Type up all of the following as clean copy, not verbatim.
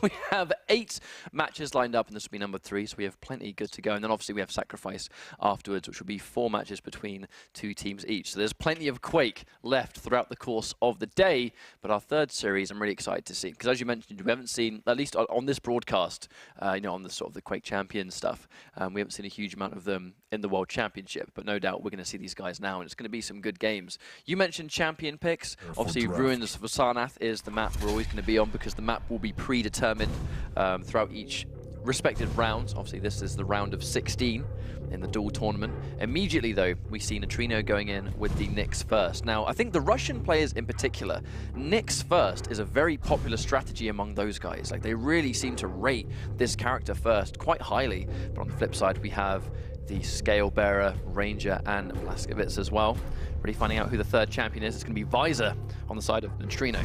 we have 8 matches lined up, and this will be number 3, so we have plenty good to go. And then obviously we have Sacrifice afterwards, which will be 4 matches between 2 teams each. So there's plenty of Quake left throughout the course of the day. But our third series, I'm really excited to see, because as you mentioned, we haven't seen, at least on this broadcast, you know, on the sort of the Quake Champions stuff, we haven't seen a huge amount of them in the World Championship. But no doubt we're going to see these guys now, and it's going to be some good games. You mentioned champion picks. Obviously, Ruins of Sarnath is the map we're always going to be on, because the map will be predetermined throughout each respective rounds. Obviously, this is the round of 16 in the duel tournament. Immediately, though, we see Nitrino going in with the Nyx first. Now, I think the Russian players in particular, Nyx first is a very popular strategy among those guys. Like, they really seem to rate this character first quite highly. But on the flip side, we have the Scale Bearer, Ranger, and Blaskovitz as well. Really finding out who the third champion is. It's going to be Visor on the side of Nitrino,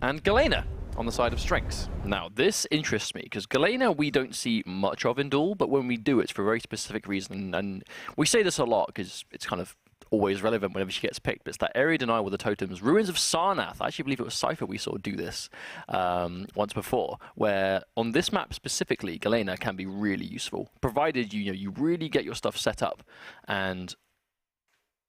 and Galena on the side of Strenx. Now, this interests me, because Galena we don't see much of in duel, but when we do, it's for a very specific reason. And we say this a lot, because it's kind of always relevant whenever she gets picked, but it's that area denial with the totems. Ruins of Sarnath, I actually believe it was Cypher we saw do this once before, where on this map specifically, Galena can be really useful, provided you really get your stuff set up, and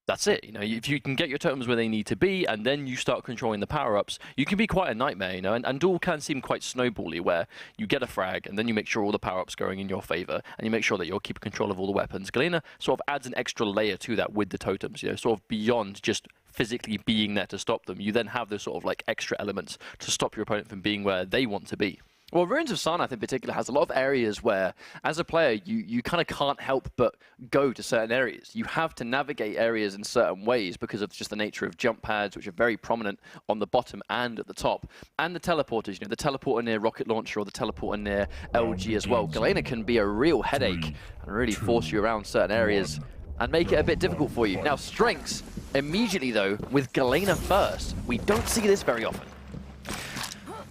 that's it. You know, if you can get your totems where they need to be, and then you start controlling the power-ups, you can be quite a nightmare, you know, and duel can seem quite snowbally, where you get a frag, and then you make sure all the power-ups going in your favor, and you make sure that you're keeping control of all the weapons. Galena sort of adds an extra layer to that with the totems, you know, sort of beyond just physically being there to stop them. You then have those sort of like extra elements to stop your opponent from being where they want to be. Well, Ruins of Sarnath in particular has a lot of areas where, as a player, you kind of can't help but go to certain areas. You have to navigate areas in certain ways because of just the nature of jump pads, which are very prominent on the bottom and at the top. And the teleporters, you know, the teleporter near Rocket Launcher or the teleporter near LG as well. Galena can be a real headache and really force you around certain areas and make it a bit difficult for you. Now, Strenx, immediately though, with Galena first, we don't see this very often.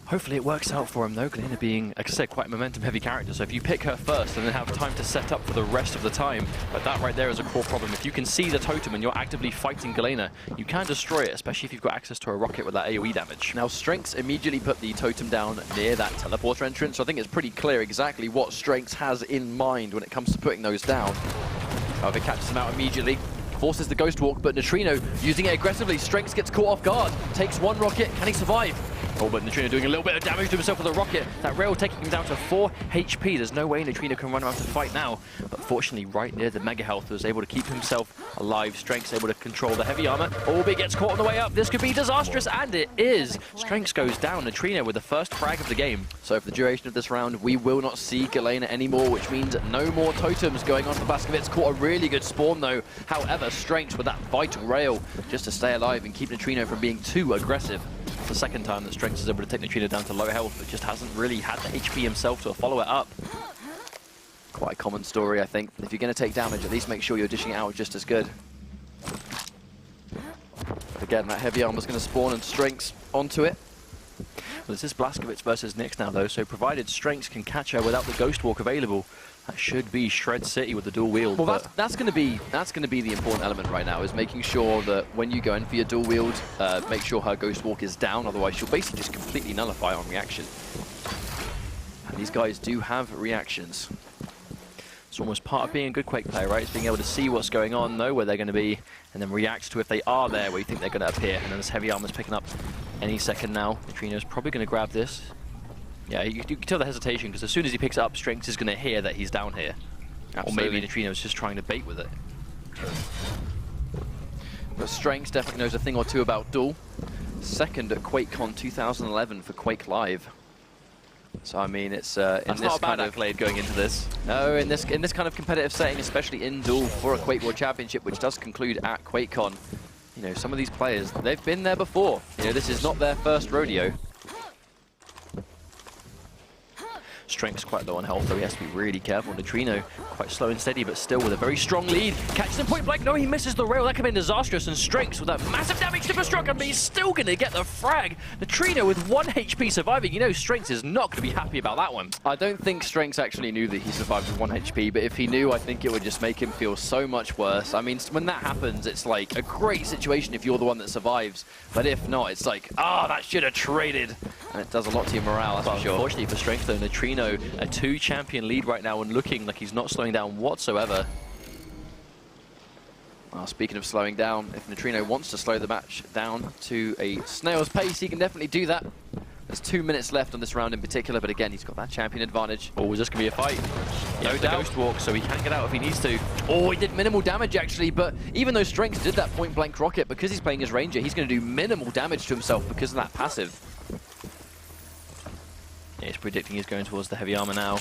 Hopefully it works out for him though, Galena being, like I said, quite a momentum-heavy character. So if you pick her first and then have time to set up for the rest of the time, but that right there is a core problem. If you can see the totem and you're actively fighting Galena, you can destroy it, especially if you've got access to a rocket with that AoE damage. Now, Strenx immediately put the totem down near that teleporter entrance, so I think it's pretty clear exactly what Strenx has in mind when it comes to putting those down. However, catches him out immediately. Forces the Ghost Walk, but Nitrino using it aggressively. Strenx gets caught off guard, takes one rocket. Can he survive? Oh, but Nitrino doing a little bit of damage to himself with a rocket. That rail taking him down to 4 HP. There's no way Nitrino can run around to fight now. But fortunately, right near the Mega Health, was able to keep himself alive. Strenx able to control the heavy armor. Orbi gets caught on the way up. This could be disastrous, and it is. Strenx goes down. Nitrino with the first frag of the game. So for the duration of this round, we will not see Galena anymore, which means no more totems going on for Blaskovitz. Caught a really good spawn though. However, Strenx with that vital rail just to stay alive and keep Nitrino from being too aggressive. It's the second time that Strenx is able to take Nitrino down to low health, but just hasn't really had the HP himself to follow it up. Quite a common story, I think. If you're going to take damage, at least make sure you're dishing it out just as good. But again, that heavy armor's going to spawn and Strenx onto it. Well, this is Blaskovitz versus Nyx now, though, so provided Strenx can catch her without the Ghost Walk available, that should be Shred City with the dual wield. Well, that's going to be the important element right now, is making sure that when you go in for your dual wield, make sure her Ghost Walk is down, otherwise she'll basically just completely nullify on reaction. And these guys do have reactions. It's almost part of being a good Quake player, right? It's being able to see what's going on, know where they're going to be, and then react to if they are there where you think they're going to appear. And then this heavy armor's picking up any second now. Nitrino's probably going to grab this. Yeah, you can tell the hesitation, because as soon as he picks it up, Strenx is going to hear that he's down here. Absolutely. Or maybe Nitrino's just trying to bait with it. But Strenx definitely knows a thing or two about duel. Second at QuakeCon 2011 for Quake Live. So I mean, it's in this kind of accolade going into this. No, in this kind of competitive setting, especially in duel for a Quake World Championship, which does conclude at QuakeCon. You know, some of these players, they've been there before. You know, this is not their first rodeo. Strenx quite low on health, though he has to be really careful. Nitrino quite slow and steady, but still with a very strong lead. Catches him point blank. No, he misses the rail. That could have been disastrous. And Strenx with that massive damage Superstruck, but he's still going to get the frag. Nitrino with 1 HP surviving. You know, strenx is not going to be happy about that one. I don't think strenx actually knew that he survived with 1 HP, but if he knew, I think it would just make him feel so much worse. I mean, when that happens, it's like a great situation if you're the one that survives, but if not, it's like, ah, that should have traded. And it does a lot to your morale, that's for sure. Unfortunately for strenx, though, Nitrino, a 2-champion lead right now and looking like he's not slowing down whatsoever. Well, speaking of slowing down, if Nitrino wants to slow the match down to a snail's pace, he can definitely do that. There's 2 minutes left on this round in particular, but again, he's got that champion advantage. Oh, is this going to be a fight? No doubt. Ghost walk, so he can get out if he needs to. Oh, he did minimal damage, actually, but even though strenx did that point-blank rocket, because he's playing as Ranger, he's going to do minimal damage to himself because of that passive. Yeah, he's predicting he's going towards the heavy armor now.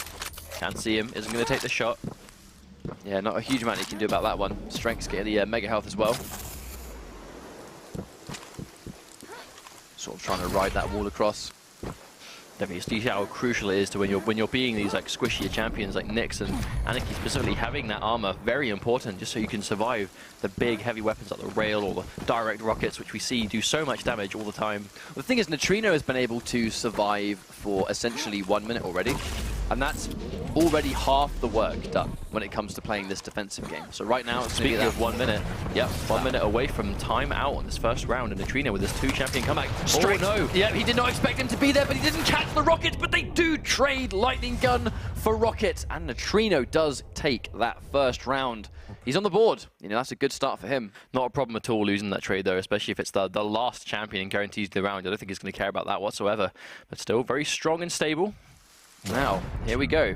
Can't see him, isn't going to take the shot. Yeah, not a huge amount he can do about that one. strenx getting the mega health as well. Sort of trying to ride that wall across. Definitely, you see how crucial it is to when you're being these like squishier champions like Nyx and Anarchy specifically, having that armor very important just so you can survive the big heavy weapons like the rail or the direct rockets, which we see do so much damage all the time. The thing is, Nitrino has been able to survive for essentially 1 minute already, and that's already half the work done when it comes to playing this defensive game. So right now, speaking of 1 minute, yep, 1 minute away from time out on this first round, and Nitrino with his 2-champion comeback. Straight, oh no! Yeah, he did not expect him to be there, but he didn't catch the rocket, but they do trade lightning gun for rocket, and Nitrino does take that first round. He's on the board. You know, that's a good start for him. Not a problem at all losing that trade, though, especially if it's the last champion and guarantees the round. I don't think he's going to care about that whatsoever, but still very strong and stable. Now, here we go.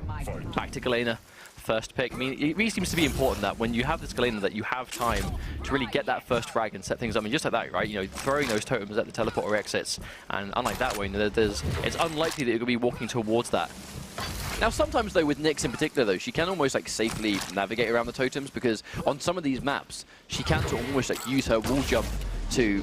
Back to Galena. First pick. I mean, it really seems to be important that when you have this Galena that you have time to really get that first frag and set things up. I mean, just like that, right? You know, throwing those totems at the teleporter exits, and unlike that way, it's unlikely that you're going to be walking towards that. Now, sometimes, though, with Nyx in particular, though, she can almost, like, safely navigate around the totems, because on some of these maps, she can sort of almost, like, use her wall jump to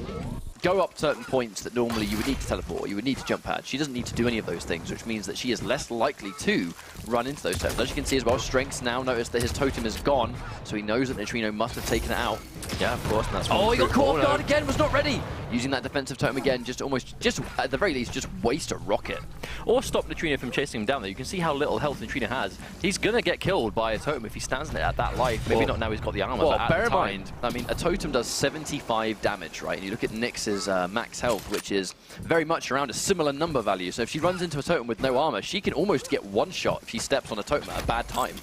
go up certain points that normally you would need to teleport, or you would need to jump pad. She doesn't need to do any of those things, which means that she is less likely to run into those totems. As you can see as well, strenx now noticed that his totem is gone, so he knows that Nitrino must have taken it out. Yeah, of course, and that's oh, he got caught off guard again, was not ready! Using that defensive totem again, just at the very least, just waste a rocket. Or stop Nitrino from chasing him down there. You can see how little health Nitrino has. He's gonna get killed by a totem if he stands in it at that life. Maybe not now he's got the armor, but bear in mind, I mean, a totem does 75 damage, right? And you look at Nyx's max health, which is very much around a similar number value. So if she runs into a totem with no armor, she can almost get one shot if she steps on a totem at a bad time.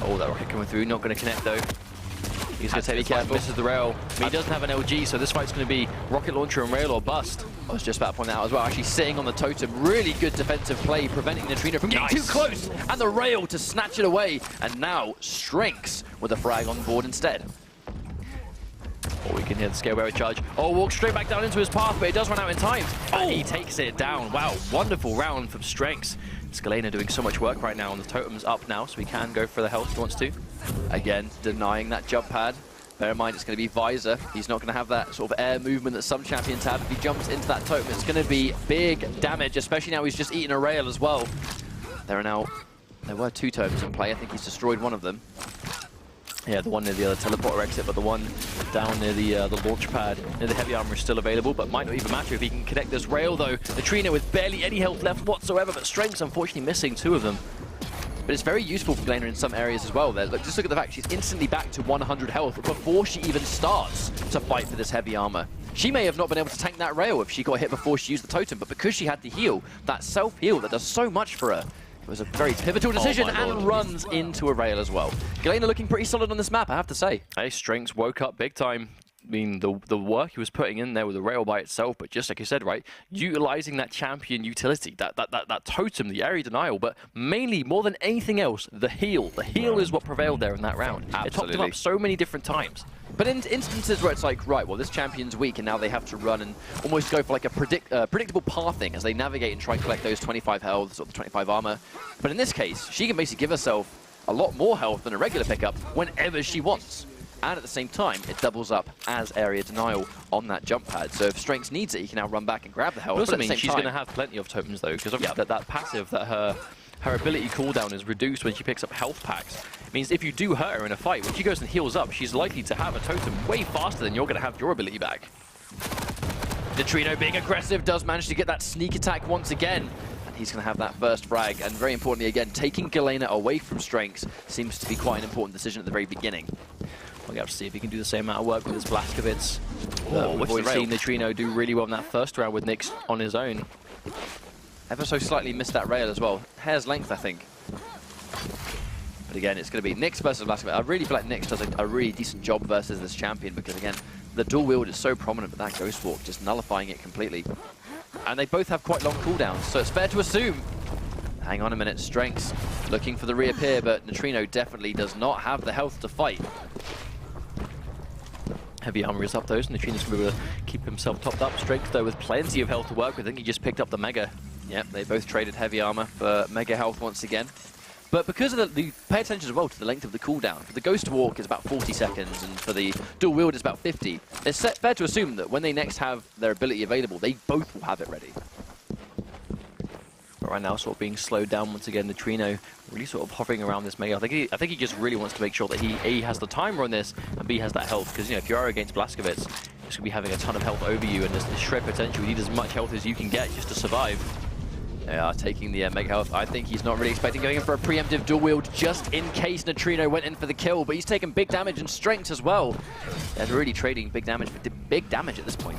Oh, that rocket coming through, not going to connect though. He's going to take the careful. Misses the rail. I mean, he doesn't have an LG, so this fight's going to be rocket launcher and rail or bust. I was just about to point that out as well. Actually sitting on the totem, really good defensive play, preventing Nitrino from getting too close. And the rail to snatch it away. And now strenx with a frag on board instead. Oh, we can hear the scale bearer charge. Oh, walks straight back down into his path, but it does run out in time. And he takes it down. Wow, wonderful round from strenx. Galena doing so much work right now, and the totem's up now, so he can go for the health if he wants to. Again, denying that jump pad. Bear in mind, it's going to be Visor. He's not going to have that sort of air movement that some champions have. If he jumps into that totem, it's going to be big damage, especially now he's just eaten a rail as well. There were 2 totems in play. I think he's destroyed one of them. Yeah, the one near the other teleporter exit, but the one down near the launch pad, near the heavy armor is still available, but might not even matter if he can connect this rail, though. Nitrino with barely any health left whatsoever, but strenx unfortunately missing 2 of them. But it's very useful for Galena in some areas as well. There, look, just look at the fact she's instantly back to 100 health before she even starts to fight for this heavy armor. She may have not been able to tank that rail if she got hit before she used the totem, but because she had the heal, that self-heal that does so much for her, it was a very pivotal decision and runs into a rail as well. Galena looking pretty solid on this map, I have to say. Hey, strenx woke up big time. I mean, the work he was putting in there with the rail by itself, but just like you said, right, utilizing that champion utility, that totem, the area denial, but mainly, more than anything else, the heal. The heal is what prevailed there in that round. Absolutely. It topped him up so many different times. But in instances where it's like, right, well, this champion's weak, and now they have to run and almost go for like a predictable pathing as they navigate and try and collect those 25 health or the 25 armor. But in this case, she can basically give herself a lot more health than a regular pickup whenever she wants. And at the same time, it doubles up as area denial on that jump pad. So if strenx needs it, he can now run back and grab the health. But I mean, she's going to have plenty of tokens, though, because obviously that passive that her her ability cooldown is reduced when she picks up health packs. It means if you do hurt her in a fight, when she goes and heals up, she's likely to have a totem way faster than you're going to have your ability back. Nitrino being aggressive does manage to get that sneak attack once again. And he's going to have that first frag. And very importantly, again, taking Galena away from strenx seems to be quite an important decision at the very beginning. We'll have to see if he can do the same amount of work with his Blazkowicz. We've already seen Nitrino do really well in that first round with Nyx on his own. Ever so slightly missed that rail as well. Hair's length, I think. But again, it's going to be Nyx versus Blazkowicz. I really feel like Nyx does a really decent job versus this champion because, again, the dual wield is so prominent with that Ghost Walk, just nullifying it completely. And they both have quite long cooldowns, so it's fair to assume. Hang on a minute, strenx looking for the reappear, but Nitrino definitely does not have the health to fight. Heavy armor is up though, so Nitrino's going to be able to keep himself topped up. strenx though with plenty of health to work with. I think he just picked up the Mega. Yep, they both traded heavy armor for Mega health once again. But because of the pay attention as well to the length of the cooldown. For the Ghost Walk is about 40 seconds, and for the dual wield is about 50. It's fair to assume that when they next have their ability available, they both will have it ready. But right now, sort of being slowed down once again, Nitrino really sort of hovering around this Mega. I think he just really wants to make sure that he A, has the timer on this, and B, has that health. Because, you know, if you are against Blazkowicz, he's going to be having a ton of health over you, and there's this shred potential. You need as much health as you can get just to survive. They are taking the Mega health. I think he's not really expecting going in for a preemptive dual wield just in case Nitrino went in for the kill, but he's taken big damage and strenx as well. They're really trading big damage for big damage at this point.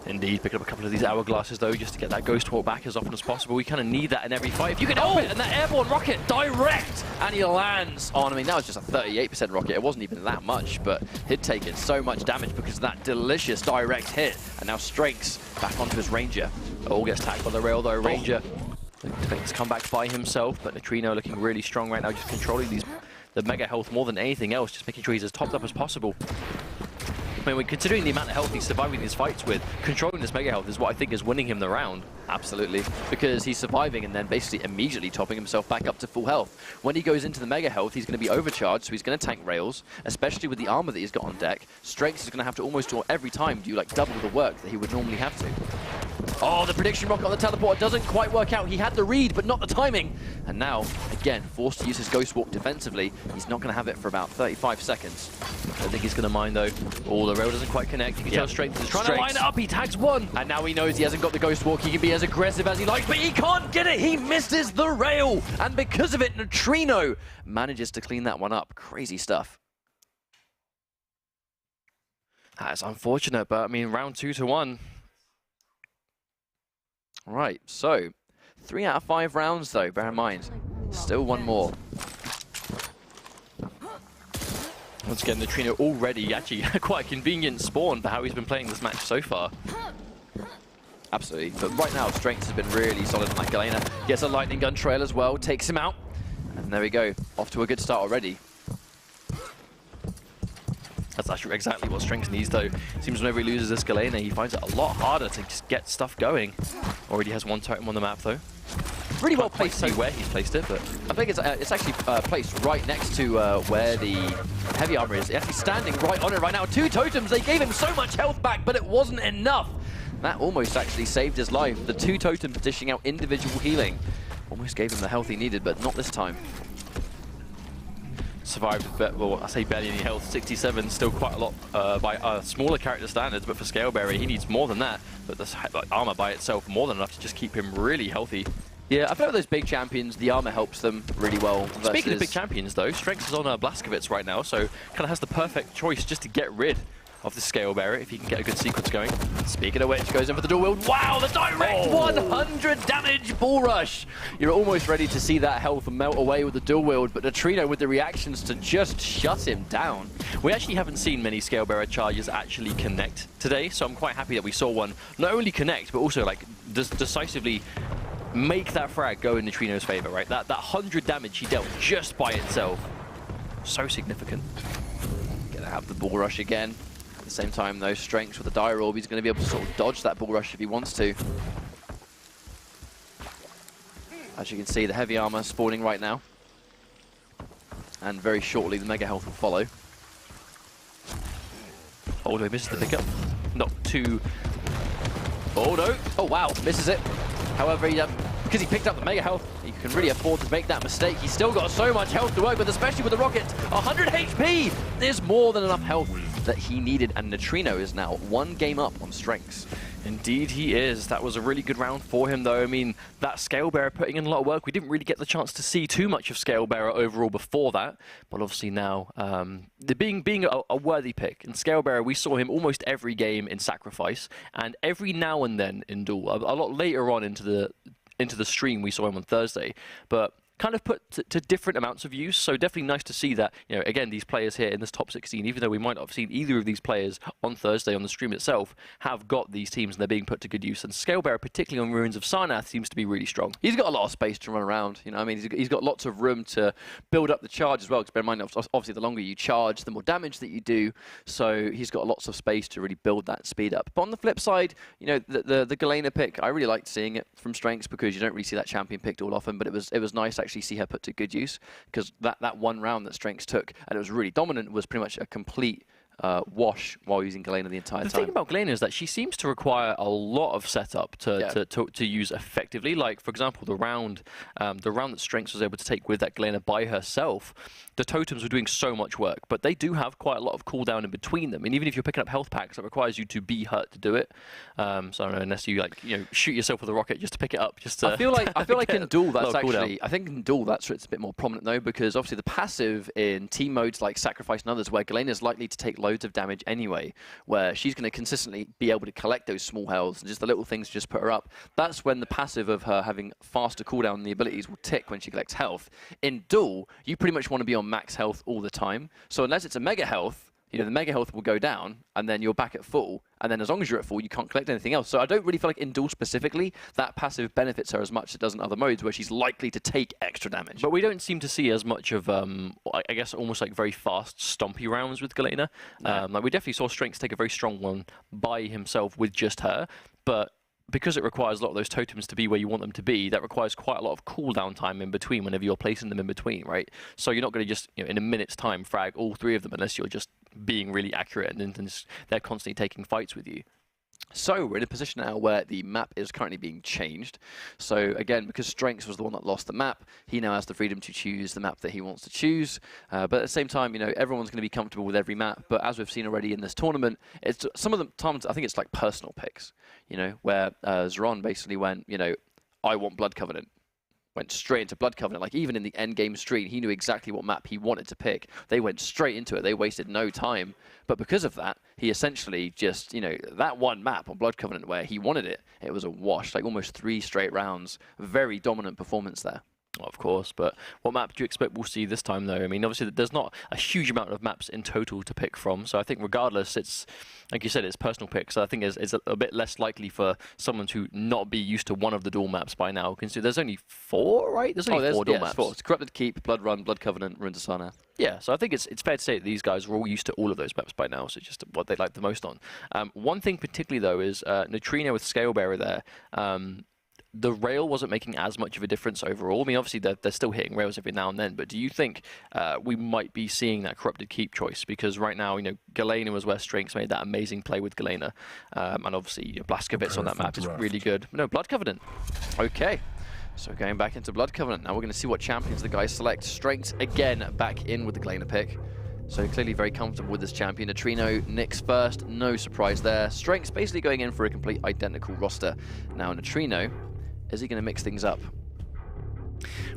Indeed, picking up a couple of these hourglasses though, just to get that Ghost Walk back as often as possible. We kind of need that in every fight. If you can help it, and that airborne rocket direct, and he lands on. I mean, that was just a 38% rocket. It wasn't even that much, but he'd taken so much damage because of that delicious direct hit. And now strenx back onto his Ranger. All gets tagged by the rail though. Ranger expecting to come back by himself, but Nitrino looking really strong right now, just controlling the Mega health more than anything else, just making sure he's as topped up as possible. I mean, considering the amount of health he's surviving these fights with, controlling this Mega health is what I think is winning him the round. Absolutely, because he's surviving and then basically immediately topping himself back up to full health. When he goes into the Mega health, he's going to be overcharged, so he's going to tank rails, especially with the armor that he's got on deck. strenx is going to have to almost every time do like double the work that he would normally have to. Oh, the prediction rocket on the teleporter doesn't quite work out. He had the read, but not the timing. And now, again, forced to use his Ghost Walk defensively. He's not going to have it for about 35 seconds. I don't think he's going to mind, though. Oh, the rail doesn't quite connect. You can tell strenx is trying to line it up. He tags one. And now he knows he hasn't got the Ghost Walk. He can be as aggressive as he likes, but he can't get it. He misses the rail. And because of it, Nitrino manages to clean that one up. Crazy stuff. That's unfortunate, but I mean, round 2-1. Right, so 3 out of 5 rounds though, bear in mind. Still one more. Once again, Nitrino already actually quite a convenient spawn for how he's been playing this match so far. Absolutely, but right now, strenx has been really solid on that Galena. Gets a lightning gun trail as well, takes him out. And there we go, off to a good start already. That's actually exactly what strenx needs though. Seems whenever he loses this Galena, he finds it a lot harder to just get stuff going. Already has one totem on the map though. Really well placed. See where he's placed it, but I think it's actually placed right next to where the heavy armor is. He's actually standing right on it right now. 2 totems, they gave him so much health back, but it wasn't enough. That almost actually saved his life. The 2 totems dishing out individual healing almost gave him the health he needed, but not this time. Survived with, well, I say barely any health, 67, still quite a lot by smaller character standards, but for Scalebearer, he needs more than that. But this like, armor by itself, more than enough to just keep him really healthy. Yeah, I feel like those big champions, the armor helps them really well. Speaking of big champions, though, strenx is on Blazkowicz right now, so kind of has the perfect choice just to get rid of the Scalebearer if he can get a good sequence going. Speaking of which, goes in for the dual wield. Wow, the direct 100 damage bull rush. You're almost ready to see that health melt away with the dual wield, but Nitrino with the reactions to just shut him down. We actually haven't seen many Scalebearer charges actually connect today, so I'm quite happy that we saw one not only connect, but also like decisively make that frag go in Nitrino's favor, right? That 100 damage he dealt just by itself. So significant. Gonna have the bull rush again. At the same time, though, strenx with the dire orb, he's going to be able to sort of dodge that bull rush if he wants to. As you can see, the heavy armor spawning right now. And very shortly, the mega health will follow. Oh, no, he misses the pickup. Not too... Oh, no. Oh, wow. Misses it. However, he because he picked up the mega health, he can really afford to make that mistake. He's still got so much health to work with, especially with the rocket. 100 HP! There's more than enough health that he needed, and Nitrino is now 1 game up on strenx. Indeed he is. That was a really good round for him though. I mean, that Scalebearer putting in a lot of work. We didn't really get the chance to see too much of Scalebearer overall before that, but obviously now, being a worthy pick. In Scalebearer, we saw him almost every game in Sacrifice, and every now and then in Duel. A lot later on into the stream we saw him on Thursday, but kind of put to different amounts of use. So definitely nice to see that, you know, again, these players here in this top 16, even though we might not have seen either of these players on Thursday on the stream itself, have got these teams and they're being put to good use. And Scalebearer, particularly on Ruins of Sarnath, seems to be really strong. He's got a lot of space to run around, you know. I mean, he's got lots of room to build up the charge as well, because bear in mind, obviously, the longer you charge, the more damage that you do. So he's got lots of space to really build that speed up. But on the flip side, you know, the Galena pick, I really liked seeing it from strenx, because you don't really see that champion picked all often, but it was nice to actually see her put to good use, because that one round that strenx took, and it was really dominant, was pretty much a complete wash while using Galena the entire time. The thing about Galena is that she seems to require a lot of setup to use effectively. Like, for example, the round that strenx was able to take with that Galena by herself, the totems were doing so much work, but they do have quite a lot of cooldown in between them. And even if you're picking up health packs, it requires you to be hurt to do it. So I don't know, unless you shoot yourself with a rocket just to pick it up. Just to, I feel like in Duel that's actually, I think in Duel it's a bit more prominent though, because obviously the passive in team modes like Sacrifice and others, where Galena is likely to take loads of damage anyway, where she's going to consistently be able to collect those small healths and just the little things just put her up. That's when the passive of her having faster cooldown and the abilities will tick when she collects health. In Duel, you pretty much want to be on max health all the time. So unless it's a mega health, you know, the mega health will go down and then you're back at full. And then as long as you're at full, you can't collect anything else. So I don't really feel like in Duel specifically, that passive benefits her as much as it does in other modes where she's likely to take extra damage. But we don't seem to see as much of, I guess, almost like very fast, stompy rounds with Galena. No. Like we definitely saw strenx take a very strong one by himself with just her. But because it requires a lot of those totems to be where you want them to be, that requires quite a lot of cooldown time in between whenever you're placing them in between, right? So you're not going to just, you know, in a minute's time frag all 3 of them unless you're just being really accurate and they're constantly taking fights with you. So we're in a position now where the map is currently being changed. So again, because strenx was the one that lost the map, he now has the freedom to choose the map that he wants to choose. But at the same time, you know, everyone's going to be comfortable with every map. But as we've seen already in this tournament, it's some of the times I think it's like personal picks, you know, where Zeron basically went, you know, I want Blood Covenant. Went straight into Blood Covenant. Like, even in the end game stream, he knew exactly what map he wanted to pick. They went straight into it. They wasted no time. But because of that, he essentially just, you know, that one map on Blood Covenant where he wanted it, it was a wash. Like, almost 3 straight rounds. Very dominant performance there. Of course, but what map do you expect we'll see this time, though? I mean, obviously, there's not a huge amount of maps in total to pick from, so I think regardless, it's, like you said, it's personal picks, so I think it's a bit less likely for someone to not be used to one of the duel maps by now. Consider there's only 4, right? There's only 4 duel maps. 4. It's Corrupted Keep, Blood Run, Blood Covenant, Ruins of Sarnath. Yeah, so I think it's fair to say that these guys are all used to all of those maps by now, so it's just what they like the most on. One thing particularly, though, is Nitrino with Scalebearer there. The rail wasn't making as much of a difference overall. I mean, obviously, they're still hitting rails every now and then, but do you think we might be seeing that Corrupted Keep choice? Because right now, you know, Galena was where strenx made that amazing play with Galena, and obviously, you know, Blazkowicz on that map is really good. No, Blood Covenant. Okay. So going back into Blood Covenant, now we're going to see what champions the guys select. strenx, again, back in with the Galena pick. So clearly very comfortable with this champion. Nitrino, Nyx first, no surprise there. strenx basically going in for a complete identical roster. Now Nitrino, is he going to mix things up?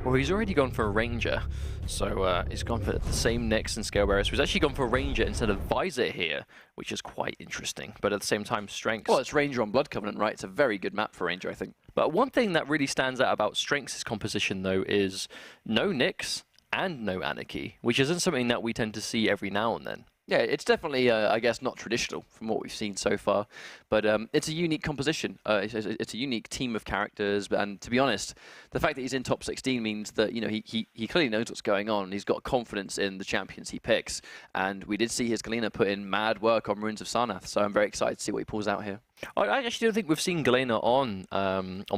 Well, he's already gone for a Ranger, so he's gone for the same Nyx and Scalebearer. So he's actually gone for a Ranger instead of Visor here, which is quite interesting. But at the same time, strenx. Well, it's Ranger on Blood Covenant, right? It's a very good map for Ranger, I think. But one thing that really stands out about strenx's composition, though, is no Nyx and no Anarchy, which isn't something that we tend to see every now and then. Yeah, it's definitely, I guess, not traditional from what we've seen so far, but it's a unique composition. It's a unique team of characters, and to be honest, the fact that he's in top 16 means that, you know, he clearly knows what's going on. He's got confidence in the champions he picks, and we did see his Galena put in mad work on Ruins of Sarnath, so I'm very excited to see what he pulls out here. I actually don't think we've seen Galena on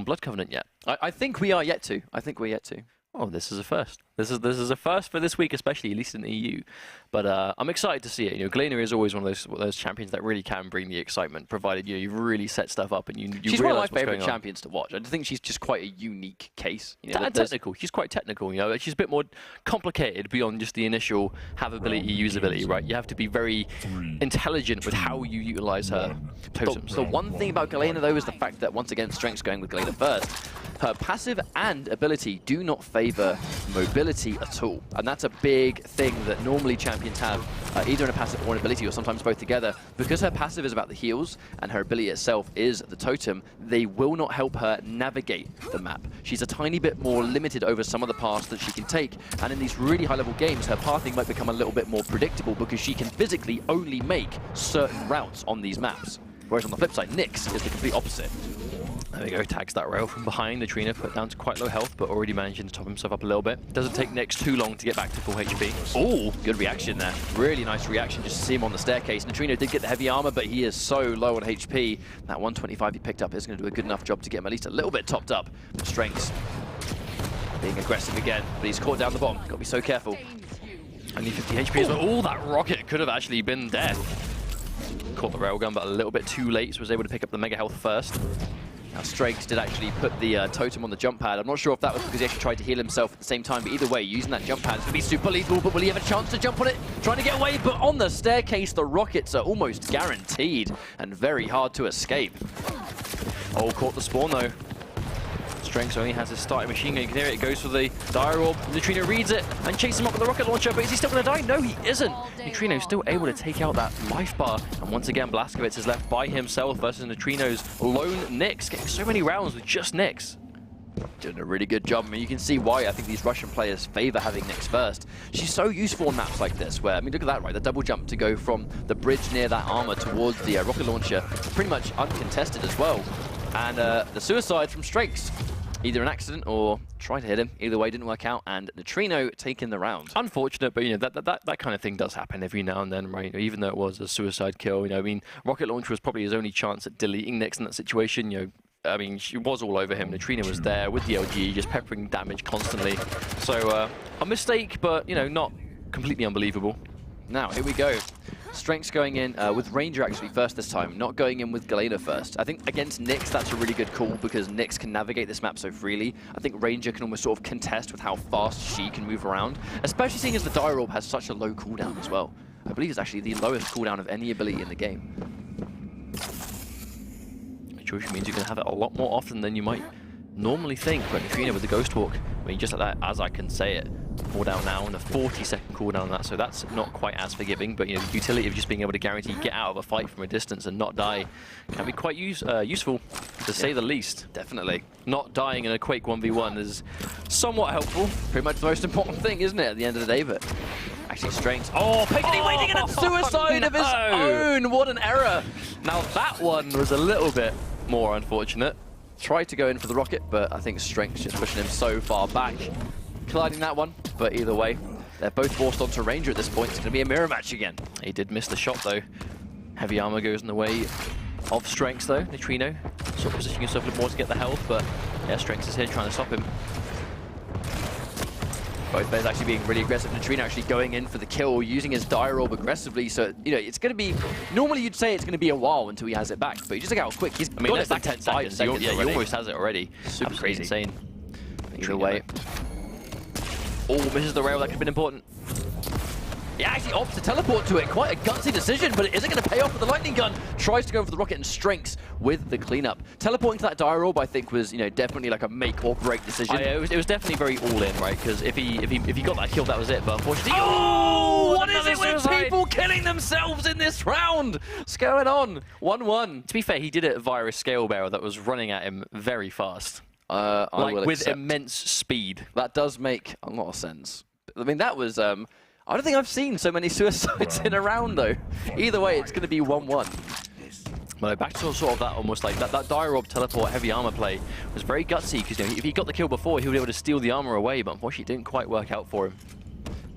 Blood Covenant yet. I think we are yet to. I think we're yet to. Oh, this is a first. This is a first for this week, especially, at least in the EU. But I'm excited to see it. You know, Galena is always one of those champions that really can bring the excitement, provided you really set stuff up and you she's one of my realize what's favorite going on. champions to watch. I think she's just quite a unique case. You know, And technical. She's quite technical. You know, she's a bit more complicated beyond just the initial havability, usability. Right? You have to be very intelligent with how you utilize her totems. The one thing about Galena, though, is the fact that, once again, Strength's going with Galena first. Her passive and ability do not favor mobility at all. And that's a big thing that normally champions have, either in a passive or an ability, or sometimes both together. Because her passive is about the heals, and her ability itself is the totem, they will not help her navigate the map. She's a tiny bit more limited over some of the paths that she can take. And in these really high-level games, her pathing might become a little bit more predictable because she can physically only make certain routes on these maps. Whereas on the flip side, Nyx is the complete opposite. There we go, tags that rail from behind. Nitrino put down to quite low health, but already managing to top himself up a little bit. Doesn't take Nyx too long to get back to full HP. Oh, good reaction there. Really nice reaction just to see him on the staircase. Nitrino did get the heavy armor, but he is so low on HP. That 125 he picked up is going to do a good enough job to get him at least a little bit topped up. But Strengths being aggressive again, but he's caught down the bottom. Got to be so careful. Only 50 HP as well. Oh, that rocket could have actually been death. Caught the railgun, but a little bit too late, so was able to pick up the mega health first. Now, Strengths did actually put the totem on the jump pad. I'm not sure if that was because he actually tried to heal himself at the same time, but either way, using that jump pad is going to be super lethal, but will he have a chance to jump on it? Trying to get away, but on the staircase, the rockets are almost guaranteed and very hard to escape. Oh, caught the spawn, though. Strengths only has his starting machine gun. You can hear it. It goes for the Dire Orb. Nitrino reads it and chases him up with the rocket launcher, but is he still going to die? No, he isn't. Nitrino's still able to take out that life bar. And once again, Blazkowicz is left by himself versus Nitrino's lone Nyx, getting so many rounds with just Nyx. Doing a really good job. I mean, you can see why I think these Russian players favor having Nyx first. She's so useful on maps like this, where, I mean, look at that, right? The double jump to go from the bridge near that armor towards the rocket launcher, pretty much uncontested as well. And the suicide from Strakes. Either an accident or trying to hit him. Either way, didn't work out, and Nitrino taking the round. Unfortunate, but you know that kind of thing does happen every now and then, right? You know, even though it was a suicide kill, you know, I mean, rocket launcher was probably his only chance at deleting Nyx in that situation. You know, I mean, she was all over him. Nitrino was there with the LG, just peppering damage constantly. So a mistake, but you know, not completely unbelievable. Now here we go. Strengths going in with Ranger actually first this time, not going in with Galena first. I think against Nyx, that's a really good call because Nyx can navigate this map so freely. I think Ranger can almost sort of contest with how fast she can move around, especially seeing as the Dire Orb has such a low cooldown as well. I believe it's actually the lowest cooldown of any ability in the game. Which means you can have it a lot more often than you might normally think. But Nitrino with the Ghost Walk, I mean, just like that, as I can say it, cooldown now and a 40-second cooldown on that, so that's not quite as forgiving, but you know, the utility of just being able to guarantee get out of a fight from a distance and not die can be quite useful, to say the least. Definitely. Not dying in a Quake 1v1 is somewhat helpful. Pretty much the most important thing, isn't it, at the end of the day, but actually Strange. Oh, patiently waiting and a suicide of his own! What an error! Now that one was a little bit more unfortunate. Tried to go in for the rocket, but I think Strength's just pushing him so far back. Colliding that one, but either way, they're both forced onto Ranger at this point. It's going to be a mirror match again. He did miss the shot though. Heavy armor goes in the way of Strengths though. Nitrino sort of positioning himself a little more to get the health, but yeah, Strengths is here trying to stop him. Both players actually being really aggressive. Nitrino actually going in for the kill, using his Dire Orb aggressively. So, you know, it's going to be... Normally you'd say it's going to be a while until he has it back, but you just look how quick he's I mean, got less it back than 10 in 5 seconds. Yeah, he almost has it already. Super crazy. Insane. Either way. Oh, misses the rail. That could have been important. He actually opts to teleport to it. Quite a gutsy decision, but it isn't going to pay off with the lightning gun. Tries to go for the rocket and Strengths with the cleanup. Teleporting to that Dire Orb, I think, was, you know, definitely like a make or break decision. It was definitely very all in, right? Because if he got that kill, that was it. But unfortunately, what is it with people killing themselves in this round? What's going on? 1-1. To be fair, he did it via a scale bearer that was running at him very fast. Like with immense speed. That does make a lot of sense. I mean, that was... I don't think I've seen so many suicides in a round, though. Either way, it's going to be 1-1. Well, back to sort of that almost like that Dire Orb teleport heavy armor play was very gutsy because, you know, if he got the kill before, he would be able to steal the armor away, but unfortunately it didn't quite work out for him.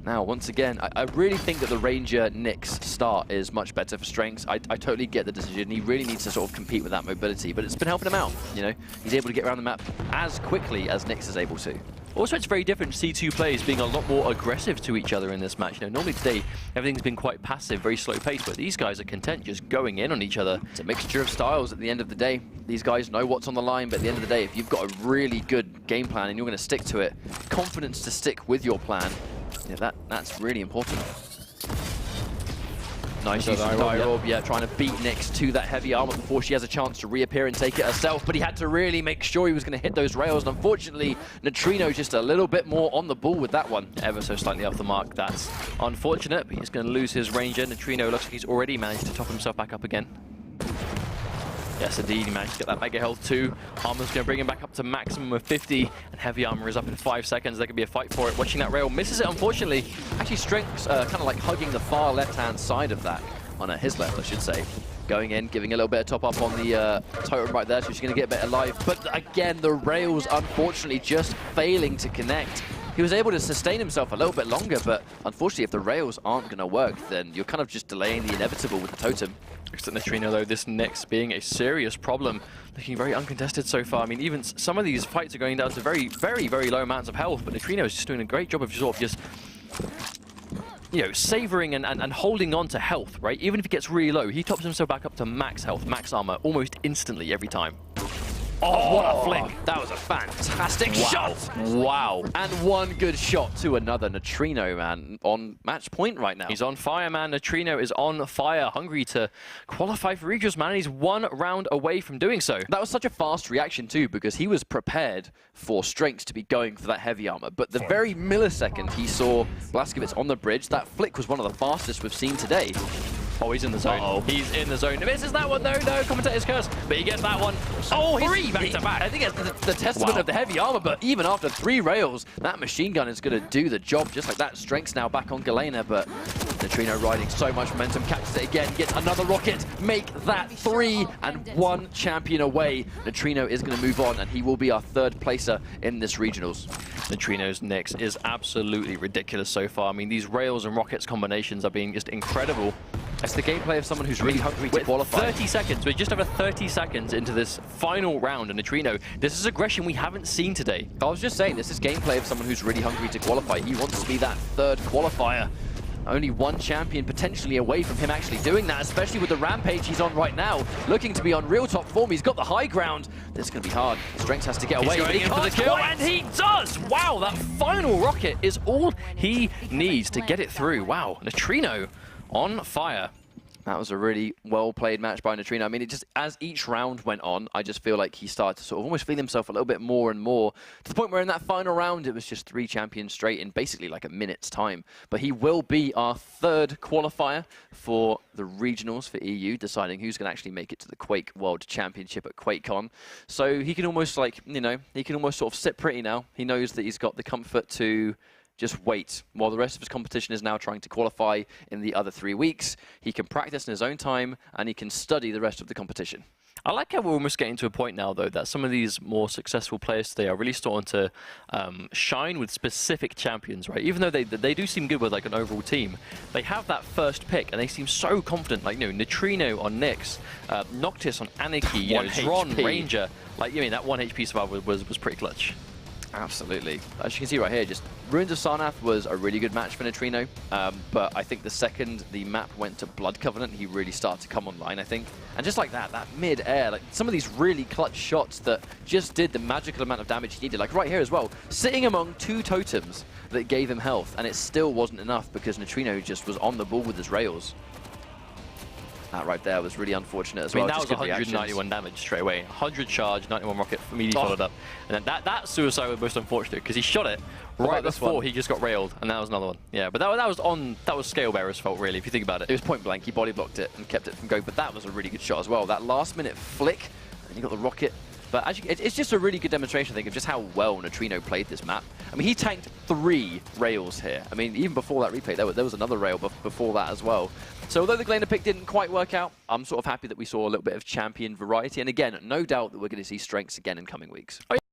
Now, once again, I really think that the Ranger Nyx start is much better for Strengths. I totally get the decision. He really needs to sort of compete with that mobility, but it's been helping him out, you know? He's able to get around the map as quickly as Nyx is able to. Also, it's very different to see two players being a lot more aggressive to each other in this match. You know, normally today, everything's been quite passive, very slow paced, but these guys are content just going in on each other. It's a mixture of styles at the end of the day. These guys know what's on the line, but at the end of the day, if you've got a really good game plan and you're going to stick to it, confidence to stick with your plan, yeah, that's really important. Nice use of Dirob, yeah, trying to beat Nyx to that heavy armor before she has a chance to reappear and take it herself, but he had to really make sure he was going to hit those rails, and unfortunately, Nitrino just a little bit more on the ball with that one. Ever so slightly off the mark, that's unfortunate, but he's going to lose his ranger. Nitrino looks like he's already managed to top himself back up again. Yes, indeed, he managed to get that mega health too. Armor's going to bring him back up to maximum of 50, and heavy armor is up in 5 seconds. There could be a fight for it. Watching that rail, misses it, unfortunately. Actually, strenx kind of like hugging the far left-hand side of that, on his left, I should say. Going in, giving a little bit of top up on the totem right there, so she's going to get a bit of life. But again, the rails, unfortunately, just failing to connect. He was able to sustain himself a little bit longer, but unfortunately, if the rails aren't going to work, then you're kind of just delaying the inevitable with the totem. Looks at Nitrino, though, this Nyx being a serious problem. Looking very uncontested so far. I mean, even some of these fights are going down to very, very, very low amounts of health, but Nitrino is just doing a great job of sort of just, you know, savoring and holding on to health, right? Even if he gets really low, he tops himself back up to max health, max armor, almost instantly every time. Oh, what a flick. That was a fantastic shot. Wow. And one good shot to another. Nitrino, man, on match point right now. He's on fire, man. Nitrino is on fire, hungry to qualify for regionals, man. And he's 1 round away from doing so. That was such a fast reaction, too, because he was prepared for strenx to be going for that heavy armor. But the very millisecond he saw Blazkowicz on the bridge, that flick was one of the fastest we've seen today. Oh, he's in the zone. He's in the zone. Misses that one, though. No, commentator's curse. But he gets that one. Oh, he's 3 back to back. I think it's the testament of the heavy armor, but even after 3 rails, that machine gun is going to do the job just like that. strenx now back on Galena, but Nitrino riding so much momentum, catches it again, gets another rocket, make that 3 and 1 champion away. Nitrino is going to move on, and he will be our 3rd placer in this regionals. Nitrino's Nyx is absolutely ridiculous so far. I mean, these rails and rockets combinations are being just incredible. It's the gameplay of someone who's really hungry to qualify. 30 seconds. We're just over 30 seconds into this final round, and Nitrino, this is aggression we haven't seen today. I was just saying, this is gameplay of someone who's really hungry to qualify. He wants to be that 3rd qualifier. Only 1 champion potentially away from him actually doing that, especially with the rampage he's on right now. Looking to be on real top form. He's got the high ground. This is going to be hard. strenx has to get away. He's going in for the kill, and he does! Wow, that final rocket is all he needs to get it through. Wow, Nitrino on fire. That was a really well-played match by Nitrino. I mean, it just, as each round went on, I just feel like he started to sort of almost feel himself a little bit more and more, to the point where in that final round, it was just 3 champions straight in basically like a minute's time. But he will be our 3rd qualifier for the regionals for EU, deciding who's going to actually make it to the Quake World Championship at QuakeCon. So he can almost, like, you know, he can almost sort of sit pretty now. He knows that he's got the comfort to just wait while the rest of his competition is now trying to qualify in the other 3 weeks. He can practice in his own time, and he can study the rest of the competition. I like how we're almost getting to a point now, though, that some of these more successful players today are really starting to shine with specific champions, right? Even though they do seem good with like an overall team, they have that first pick, and they seem so confident. Like, you know, Nitrino on Nyx, Noctis on Anarchy, you know, Zron, Ranger. Like, you mean, that 1 HP survival was pretty clutch. Absolutely. As you can see right here, just Ruins of Sarnath was a really good match for Nitrino, but I think the second the map went to Blood Covenant, he really started to come online, I think. And just like that mid-air, like some of these really clutch shots that just did the magical amount of damage he needed, like right here as well, sitting among 2 totems that gave him health, and it still wasn't enough because Nitrino just was on the ball with his rails. That right there was really unfortunate as well. That was 191 damage straight away. 100 charge, 91 rocket, immediately followed up. And then that suicide was most unfortunate because he shot it right before he just got railed, and that was another one. Yeah, but that was Scalebearer's fault, really, if you think about it. It was point blank. He body blocked it and kept it from going, but that was a really good shot as well. That last minute flick, and you got the rocket. But as it's just a really good demonstration, I think, of just how well Nitrino played this map. I mean, he tanked 3 rails here. I mean, even before that replay, there was another rail before that as well. So although the Galena pick didn't quite work out, I'm sort of happy that we saw a little bit of champion variety. And again, no doubt that we're going to see strenx again in coming weeks.